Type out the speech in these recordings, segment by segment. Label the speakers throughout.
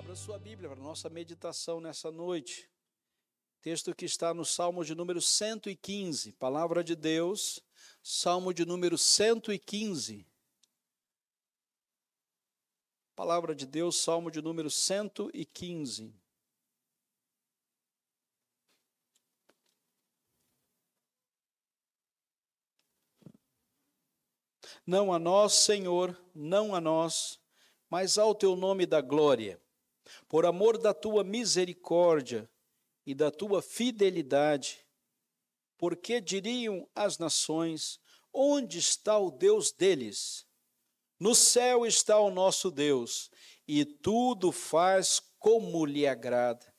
Speaker 1: Abra sua Bíblia para a nossa meditação nessa noite. Texto que está no Salmo de número 115, Palavra de Deus, Salmo de número 115. Palavra de Deus, Salmo de número 115. Não a nós, Senhor, não a nós, mas ao teu nome da glória, por amor da tua misericórdia e da tua fidelidade, porque diriam as nações: onde está o Deus deles? No céu está o nosso Deus, e tudo faz como lhe agrada.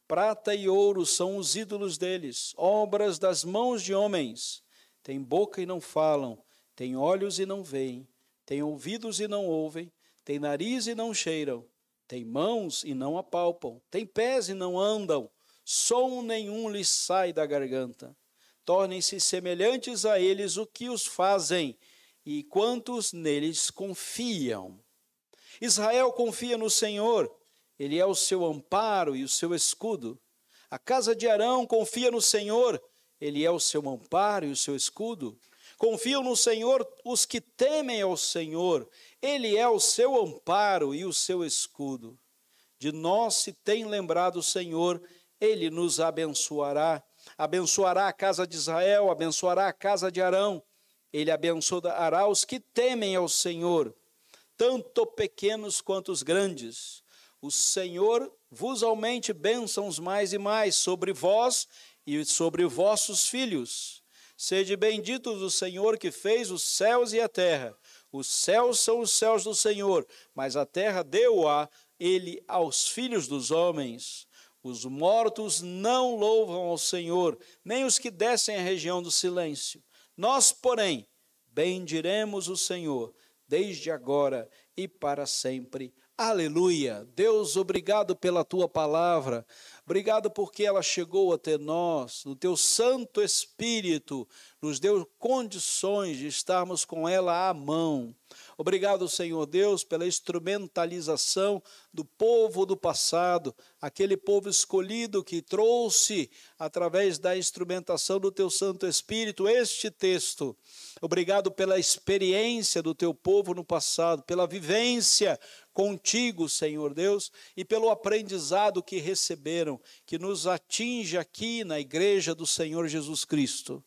Speaker 1: Prata e ouro são os ídolos deles, obras das mãos de homens. Têm boca e não falam, têm olhos e não veem, têm ouvidos e não ouvem, têm nariz e não cheiram, têm mãos e não apalpam, têm pés e não andam, som nenhum lhes sai da garganta. Tornem-se semelhantes a eles o que os fazem, e quantos neles confiam. Israel confia no Senhor, Ele é o seu amparo e o seu escudo. A casa de Arão confia no Senhor, Ele é o seu amparo e o seu escudo. Confiam no Senhor os que temem ao Senhor, Ele é o seu amparo e o seu escudo. De nós se tem lembrado o Senhor, Ele nos abençoará. Abençoará a casa de Israel, abençoará a casa de Arão. Ele abençoará os que temem ao Senhor, tanto pequenos quanto os grandes. O Senhor vos aumente bênçãos mais e mais sobre vós e sobre vossos filhos. Sede benditos do Senhor que fez os céus e a terra. Os céus são os céus do Senhor, mas a terra deu-a Ele aos filhos dos homens. Os mortos não louvam ao Senhor, nem os que descem à região do silêncio. Nós, porém, bendiremos o Senhor, desde agora e para sempre. Aleluia! Deus, obrigado pela Tua palavra, obrigado porque ela chegou até nós, o Teu Santo Espírito nos deu condições de estarmos com ela à mão. Obrigado, Senhor Deus, pela instrumentalização do povo do passado, aquele povo escolhido que trouxe, através da instrumentação do Teu Santo Espírito, este texto. Obrigado pela experiência do Teu povo no passado, pela vivência contigo, Senhor Deus, e pelo aprendizado que receberam, que nos atinge aqui na igreja do Senhor Jesus Cristo.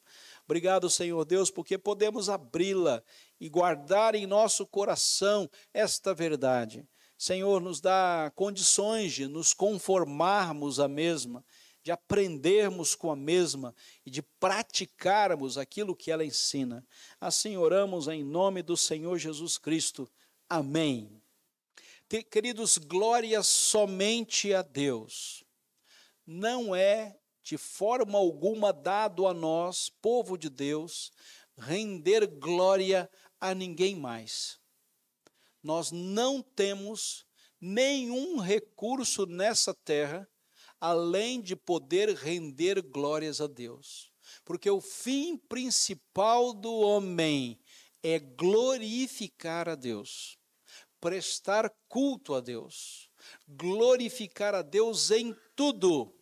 Speaker 1: Obrigado, Senhor Deus, porque podemos abri-la e guardar em nosso coração esta verdade. Senhor, nos dá condições de nos conformarmos à mesma, de aprendermos com a mesma e de praticarmos aquilo que ela ensina. Assim oramos em nome do Senhor Jesus Cristo. Amém. Queridos, glória somente a Deus. Não é de forma alguma dado a nós, povo de Deus, render glória a ninguém mais. Nós não temos nenhum recurso nessa terra, além de poder render glórias a Deus. Porque o fim principal do homem é glorificar a Deus, prestar culto a Deus, glorificar a Deus em tudo.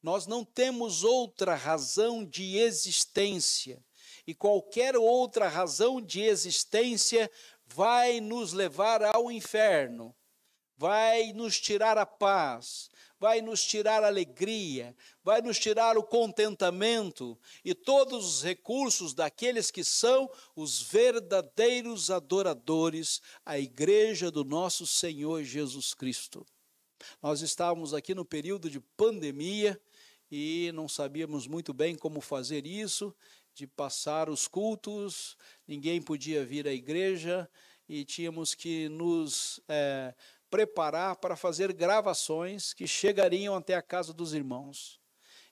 Speaker 1: Nós não temos outra razão de existência, e qualquer outra razão de existência vai nos levar ao inferno, vai nos tirar a paz, vai nos tirar a alegria, vai nos tirar o contentamento e todos os recursos daqueles que são os verdadeiros adoradores, a igreja do nosso Senhor Jesus Cristo. Nós estávamos aqui no período de pandemia e não sabíamos muito bem como fazer isso, de passar os cultos, ninguém podia vir à igreja e tínhamos que nos preparar para fazer gravações que chegariam até a casa dos irmãos.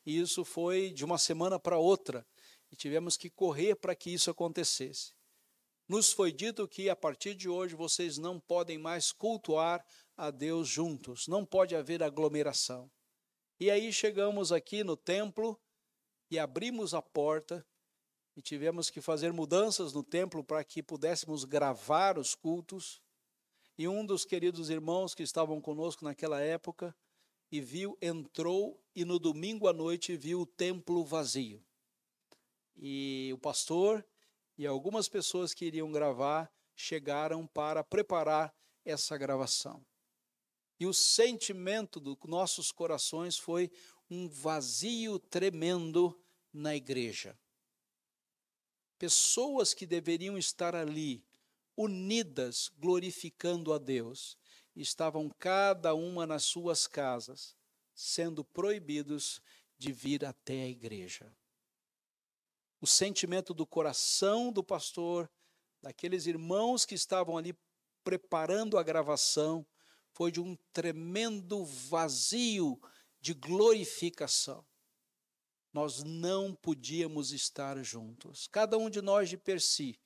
Speaker 1: E isso foi de uma semana para outra e tivemos que correr para que isso acontecesse. Nos foi dito que a partir de hoje vocês não podem mais cultuar a Deus juntos, não pode haver aglomeração. E aí chegamos aqui no templo e abrimos a porta e tivemos que fazer mudanças no templo para que pudéssemos gravar os cultos. E um dos queridos irmãos que estavam conosco naquela época, entrou e no domingo à noite viu o templo vazio. E o pastor e algumas pessoas que iriam gravar chegaram para preparar essa gravação. E o sentimento dos nossos corações foi um vazio tremendo na igreja. Pessoas que deveriam estar ali, unidas, glorificando a Deus, estavam cada uma nas suas casas, sendo proibidos de vir até a igreja. O sentimento do coração do pastor, daqueles irmãos que estavam ali preparando a gravação, foi de um tremendo vazio de glorificação. Nós não podíamos estar juntos. Cada um de nós de per si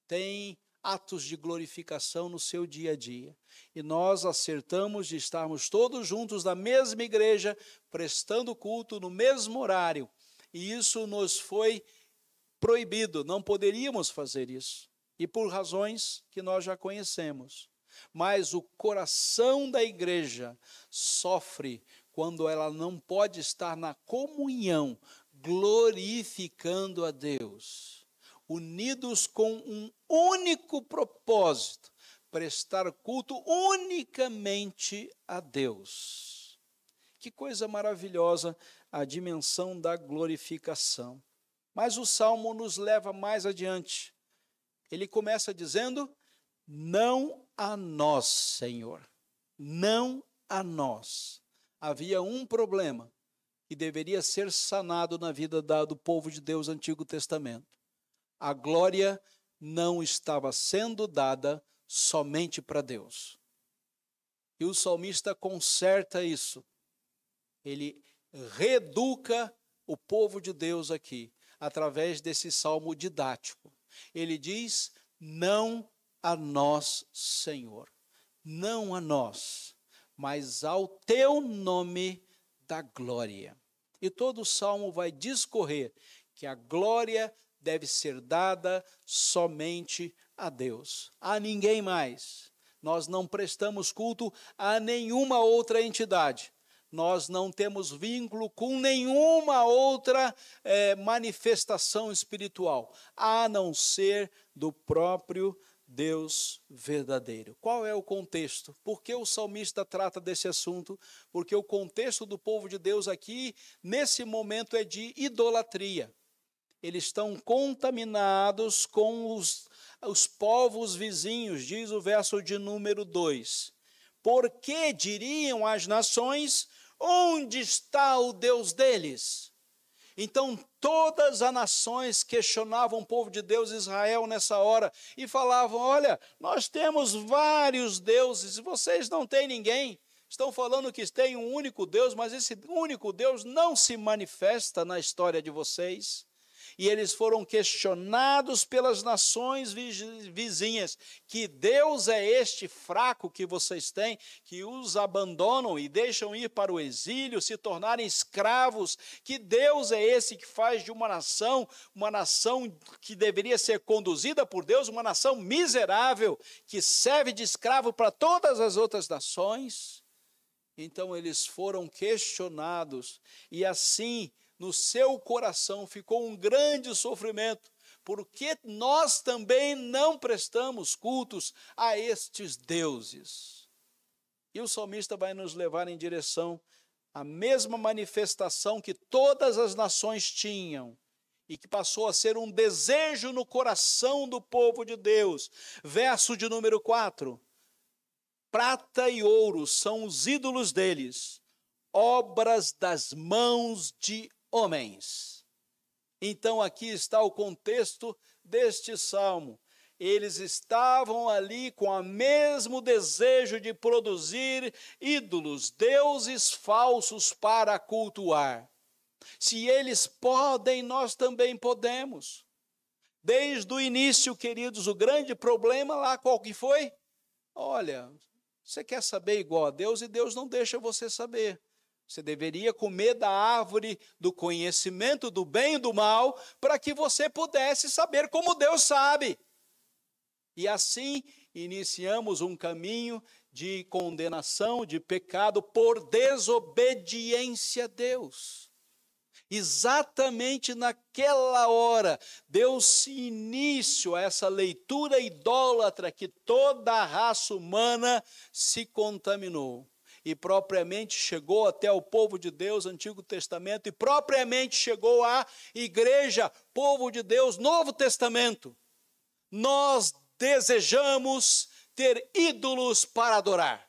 Speaker 1: tem atos de glorificação no seu dia a dia. E nós acertamos de estarmos todos juntos na mesma igreja, prestando culto no mesmo horário. E isso nos foi proibido, não poderíamos fazer isso. E por razões que nós já conhecemos. Mas o coração da igreja sofre quando ela não pode estar na comunhão, glorificando a Deus, unidos com um único propósito, prestar culto unicamente a Deus. Que coisa maravilhosa a dimensão da glorificação. Mas o Salmo nos leva mais adiante. Ele começa dizendo: não a nós, Senhor, não a nós. Havia um problema que deveria ser sanado na vida do povo de Deus no Antigo Testamento. A glória não estava sendo dada somente para Deus. E o salmista conserta isso. Ele reeduca o povo de Deus aqui, através desse salmo didático. Ele diz: não a nós, Senhor, não a nós, mas ao teu nome da glória. E todo o salmo vai discorrer que a glória deve ser dada somente a Deus, a ninguém mais. Nós não prestamos culto a nenhuma outra entidade. Nós não temos vínculo com nenhuma outra manifestação espiritual, a não ser do próprio Deus verdadeiro. Qual é o contexto? Por que o salmista trata desse assunto? Porque o contexto do povo de Deus aqui, nesse momento, é de idolatria. Eles estão contaminados com os povos vizinhos, diz o verso de número 2. Porque diriam as nações: onde está o Deus deles? Então todas as nações questionavam o povo de Deus, Israel, nessa hora, e falavam: olha, nós temos vários deuses e vocês não têm ninguém. Estão falando que tem um único Deus, mas esse único Deus não se manifesta na história de vocês. E eles foram questionados pelas nações vizinhas: que Deus é este fraco que vocês têm, que os abandonam e deixam ir para o exílio, se tornarem escravos? Que Deus é esse que faz de uma nação que deveria ser conduzida por Deus, uma nação miserável, que serve de escravo para todas as outras nações? Então eles foram questionados, e assim no seu coração ficou um grande sofrimento, porque nós também não prestamos cultos a estes deuses. E o salmista vai nos levar em direção à mesma manifestação que todas as nações tinham, e que passou a ser um desejo no coração do povo de Deus. Verso de número 4. Prata e ouro são os ídolos deles, obras das mãos de homens. Então aqui está o contexto deste salmo. Eles estavam ali com o mesmo desejo de produzir ídolos, deuses falsos para cultuar. Se eles podem, nós também podemos. Desde o início, queridos, o grande problema lá, qual que foi? Olha, você quer saber igual a Deus e Deus não deixa você saber. Você deveria comer da árvore do conhecimento do bem e do mal, para que você pudesse saber como Deus sabe. E assim iniciamos um caminho de condenação, de pecado, por desobediência a Deus. Exatamente naquela hora, deu-se início a essa leitura idólatra que toda a raça humana se contaminou. E propriamente chegou até o povo de Deus, Antigo Testamento, e propriamente chegou à igreja, povo de Deus, Novo Testamento. Nós desejamos ter ídolos para adorar.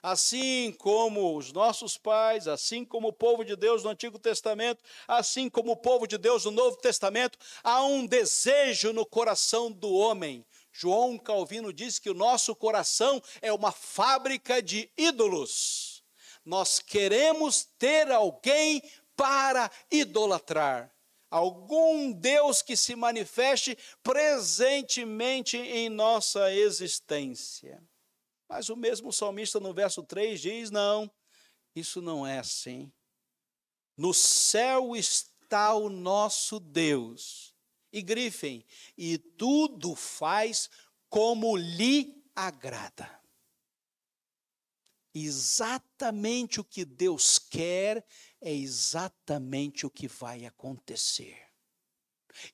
Speaker 1: Assim como os nossos pais, assim como o povo de Deus no Antigo Testamento, assim como o povo de Deus no Novo Testamento, há um desejo no coração do homem. João Calvino diz que o nosso coração é uma fábrica de ídolos. Nós queremos ter alguém para idolatrar. Algum Deus que se manifeste presentemente em nossa existência. Mas o mesmo salmista no verso 3 diz, não, isso não é assim. No céu está o nosso Deus. E grifem, e tudo faz como lhe agrada. Exatamente o que Deus quer é exatamente o que vai acontecer.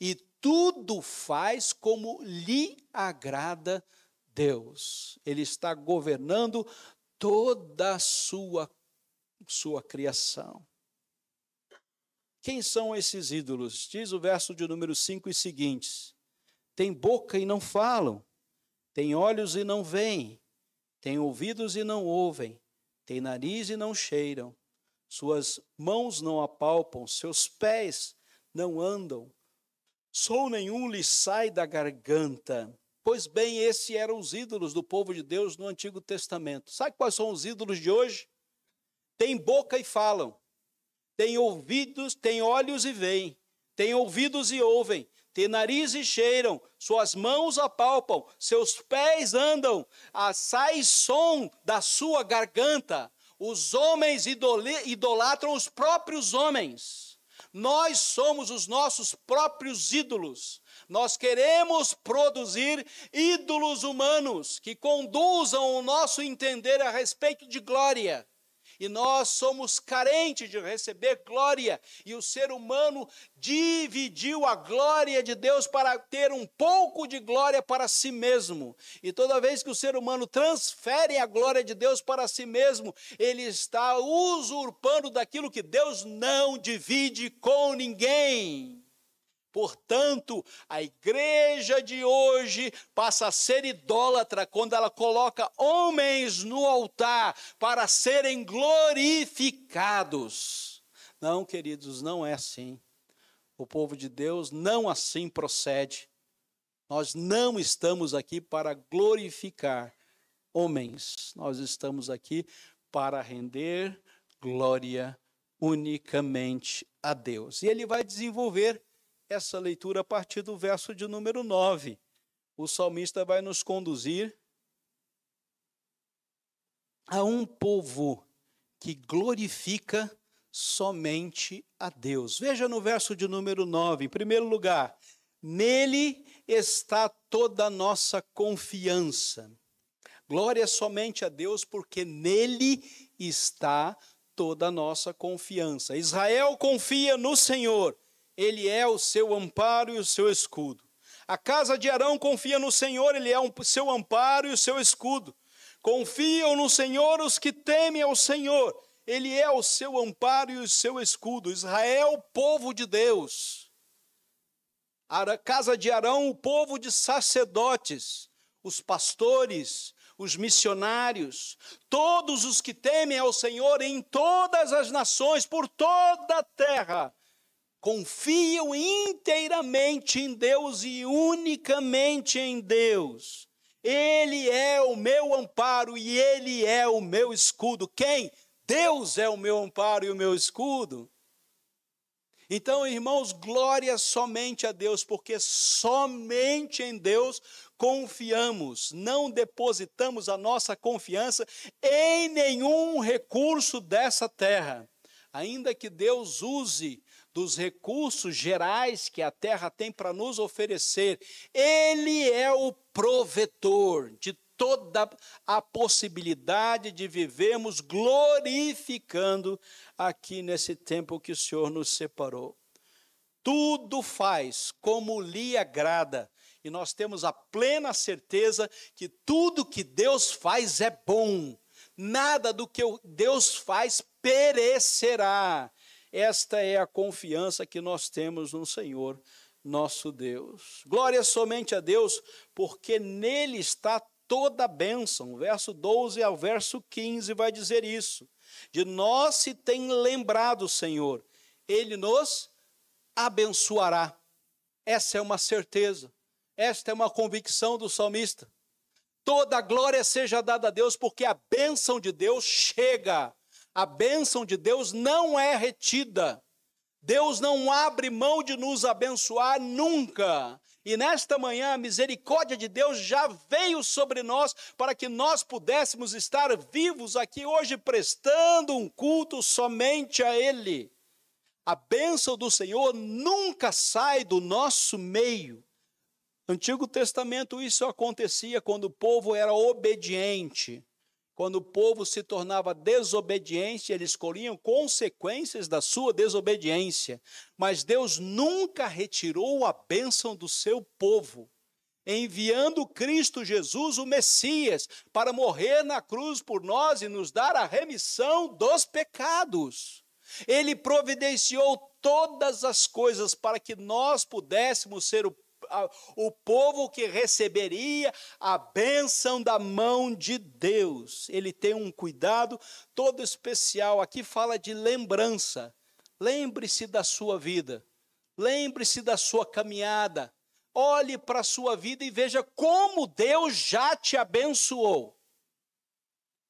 Speaker 1: E tudo faz como lhe agrada Deus. Ele está governando toda a sua criação. Quem são esses ídolos? Diz o verso de número 5 e seguintes. Tem boca e não falam, tem olhos e não veem, tem ouvidos e não ouvem, tem nariz e não cheiram, suas mãos não apalpam, seus pés não andam, som nenhum lhes sai da garganta. Pois bem, esses eram os ídolos do povo de Deus no Antigo Testamento. Sabe quais são os ídolos de hoje? Tem boca e falam, tem ouvidos, tem olhos e veem, tem ouvidos e ouvem, tem nariz e cheiram, suas mãos apalpam, seus pés andam, sai som da sua garganta. Os homens idolatram os próprios homens. Nós somos os nossos próprios ídolos. Nós queremos produzir ídolos humanos que conduzam o nosso entender a respeito de glória. E nós somos carentes de receber glória, e o ser humano dividiu a glória de Deus para ter um pouco de glória para si mesmo. E toda vez que o ser humano transfere a glória de Deus para si mesmo, ele está usurpando daquilo que Deus não divide com ninguém. Portanto, a igreja de hoje passa a ser idólatra quando ela coloca homens no altar para serem glorificados. Não, queridos, não é assim. O povo de Deus não assim procede. Nós não estamos aqui para glorificar homens. Nós estamos aqui para render glória unicamente a Deus. E ele vai desenvolver essa leitura a partir do verso de número 9. O salmista vai nos conduzir a um povo que glorifica somente a Deus. Veja no verso de número 9, em primeiro lugar, nele está toda a nossa confiança. Glória somente a Deus, porque nele está toda a nossa confiança. Israel confia no Senhor. Ele é o seu amparo e o seu escudo. A casa de Arão confia no Senhor, ele é o seu amparo e o seu escudo. Confiam no Senhor os que temem ao Senhor, ele é o seu amparo e o seu escudo. Israel, povo de Deus. A casa de Arão, o povo de sacerdotes, os pastores, os missionários, todos os que temem ao Senhor em todas as nações, por toda a terra, confiam inteiramente em Deus e unicamente em Deus. Ele é o meu amparo e ele é o meu escudo. Quem? Deus é o meu amparo e o meu escudo. Então, irmãos, glória somente a Deus, porque somente em Deus confiamos. Não depositamos a nossa confiança em nenhum recurso dessa terra. Ainda que Deus use dos recursos gerais que a terra tem para nos oferecer. Ele é o provedor de toda a possibilidade de vivermos glorificando aqui nesse tempo que o Senhor nos separou. Tudo faz como lhe agrada, e nós temos a plena certeza que tudo que Deus faz é bom. Nada do que Deus faz perecerá. Esta é a confiança que nós temos no Senhor, nosso Deus. Glória somente a Deus, porque nele está toda a bênção. Verso 12 ao verso 15 vai dizer isso. De nós se tem lembrado o Senhor, ele nos abençoará. Essa é uma certeza, esta é uma convicção do salmista. Toda a glória seja dada a Deus, porque a bênção de Deus chega. A bênção de Deus não é retida. Deus não abre mão de nos abençoar nunca. E nesta manhã a misericórdia de Deus já veio sobre nós para que nós pudéssemos estar vivos aqui hoje prestando um culto somente a Ele. A bênção do Senhor nunca sai do nosso meio. No Antigo Testamento isso acontecia quando o povo era obediente. Quando o povo se tornava desobediente, eles colhiam consequências da sua desobediência. Mas Deus nunca retirou a bênção do seu povo, enviando Cristo Jesus, o Messias, para morrer na cruz por nós e nos dar a remissão dos pecados. Ele providenciou todas as coisas para que nós pudéssemos ser o povo que receberia a bênção da mão de Deus. Ele tem um cuidado todo especial. Aqui fala de lembrança. Lembre-se da sua vida. Lembre-se da sua caminhada. Olhe para a sua vida e veja como Deus já te abençoou.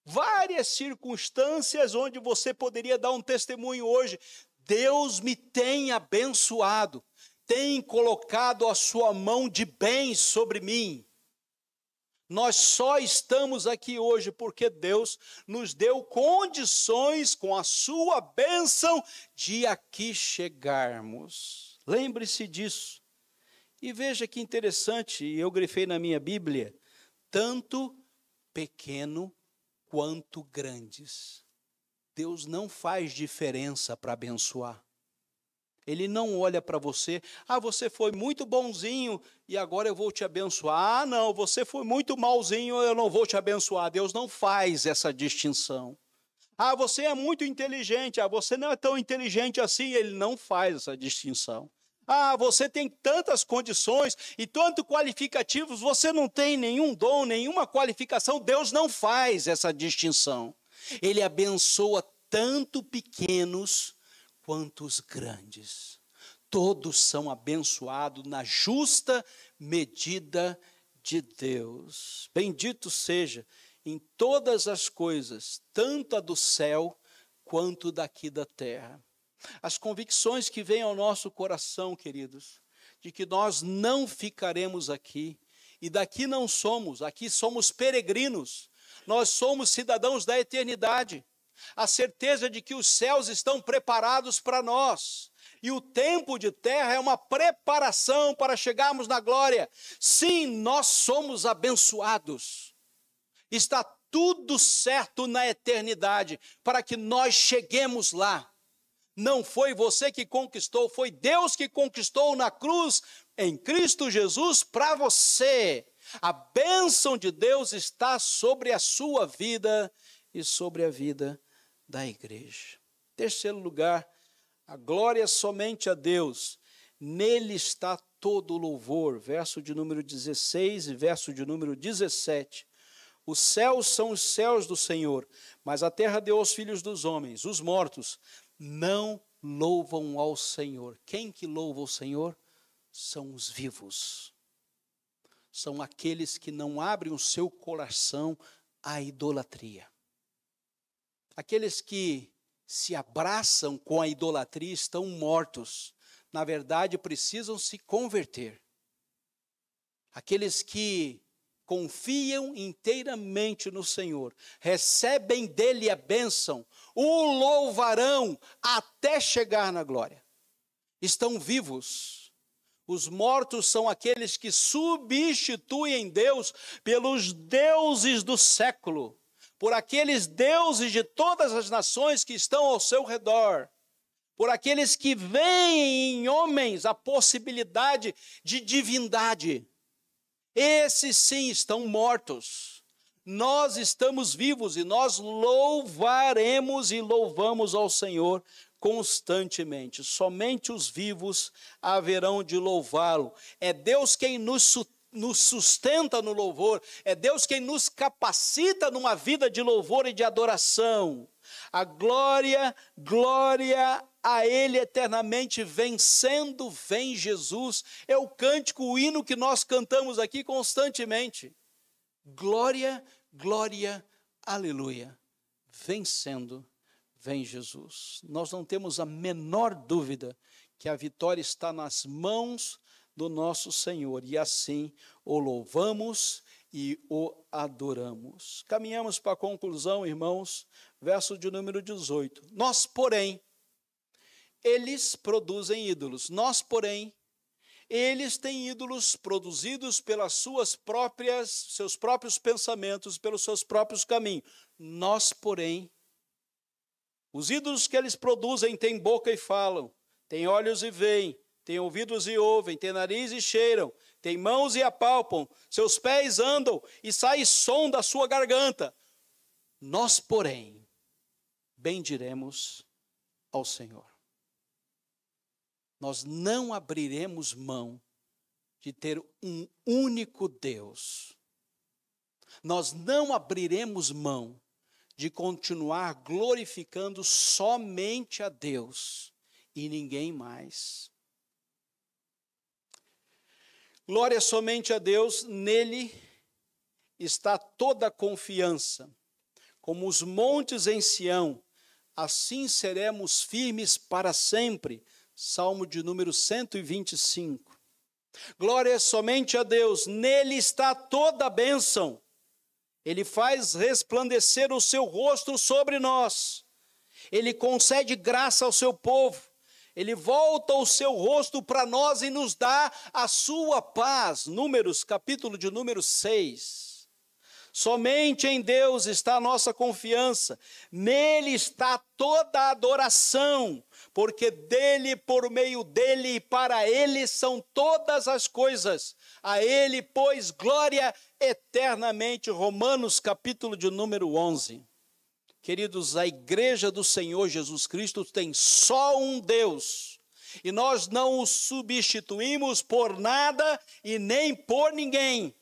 Speaker 1: Várias circunstâncias onde você poderia dar um testemunho hoje. Deus me tem abençoado. Tem colocado a sua mão de bem sobre mim. Nós só estamos aqui hoje porque Deus nos deu condições com a sua bênção de aqui chegarmos. Lembre-se disso. E veja que interessante, eu grifei na minha Bíblia, tanto pequeno quanto grandes. Deus não faz diferença para abençoar. Ele não olha para você, você foi muito bonzinho e agora eu vou te abençoar. Não, você foi muito malzinho, eu não vou te abençoar. Deus não faz essa distinção. Você é muito inteligente, você não é tão inteligente assim. Ele não faz essa distinção. Você tem tantas condições e tanto qualificativos, você não tem nenhum dom, nenhuma qualificação. Deus não faz essa distinção. Ele abençoa tanto pequenos quanto os grandes. Todos são abençoados na justa medida de Deus. Bendito seja em todas as coisas, tanto a do céu quanto daqui da terra. As convicções que vêm ao nosso coração, queridos, de que nós não ficaremos aqui, e daqui não somos, aqui somos peregrinos, nós somos cidadãos da eternidade. A certeza de que os céus estão preparados para nós. E o tempo de terra é uma preparação para chegarmos na glória. Sim, nós somos abençoados. Está tudo certo na eternidade para que nós cheguemos lá. Não foi você que conquistou, foi Deus que conquistou na cruz, em Cristo Jesus, para você. A bênção de Deus está sobre a sua vida e sobre a vida da igreja. Terceiro lugar, a glória somente a Deus. Nele está todo o louvor. Verso de número 16 e verso de número 17. Os céus são os céus do Senhor, mas a terra deu aos filhos dos homens. Os mortos não louvam ao Senhor. Quem que louva o Senhor? São os vivos. São aqueles que não abrem o seu coração à idolatria. Aqueles que se abraçam com a idolatria estão mortos. Na verdade, precisam se converter. Aqueles que confiam inteiramente no Senhor, recebem dele a bênção, o louvarão até chegar na glória. estão vivos. Os mortos são aqueles que substituem Deus pelos deuses do século, por aqueles deuses de todas as nações que estão ao seu redor, por aqueles que veem em homens a possibilidade de divindade. Esses sim estão mortos. Nós estamos vivos e nós louvaremos e louvamos ao Senhor constantemente. Somente os vivos haverão de louvá-lo. É Deus quem nos sustenta no louvor, é Deus quem nos capacita numa vida de louvor e de adoração. A glória a Ele eternamente, vencendo, vem Jesus. É o cântico, o hino que nós cantamos aqui constantemente. Glória, glória, aleluia. Vencendo, vem Jesus. Nós não temos a menor dúvida que a vitória está nas mãos do nosso Senhor, e assim o louvamos e o adoramos. Caminhamos para a conclusão, irmãos, verso de número 18. Nós, porém, eles produzem ídolos. Nós, porém, eles têm ídolos produzidos pelas seus próprios pensamentos, pelos seus próprios caminhos. Nós, porém, os ídolos que eles produzem têm boca e falam, têm olhos e veem, têm ouvidos e ouvem, têm nariz e cheiram, têm mãos e apalpam, seus pés andam e sai som da sua garganta. Nós, porém, bendiremos ao Senhor. Nós não abriremos mão de ter um único Deus. Nós não abriremos mão de continuar glorificando somente a Deus e ninguém mais. Glória somente a Deus, nele está toda a confiança. Como os montes em Sião, assim seremos firmes para sempre. Salmo de número 125. Glória somente a Deus, nele está toda a bênção. Ele faz resplandecer o seu rosto sobre nós. Ele concede graça ao seu povo. Ele volta o seu rosto para nós e nos dá a sua paz. Números, capítulo de número 6. Somente em Deus está a nossa confiança. Nele está toda a adoração, porque dele, por meio dele e para ele são todas as coisas. A ele, pois, glória eternamente. Romanos, capítulo de número 11. Queridos, a igreja do Senhor Jesus Cristo tem só um Deus, e nós não o substituímos por nada e nem por ninguém.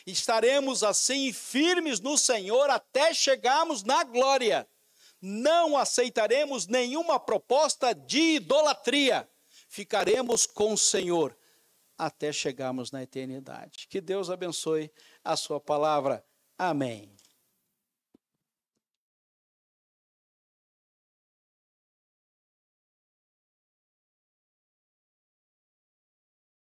Speaker 1: Estaremos assim firmes no Senhor até chegarmos na glória. Não aceitaremos nenhuma proposta de idolatria. Ficaremos com o Senhor até chegarmos na eternidade. Que Deus abençoe a sua palavra. Amém.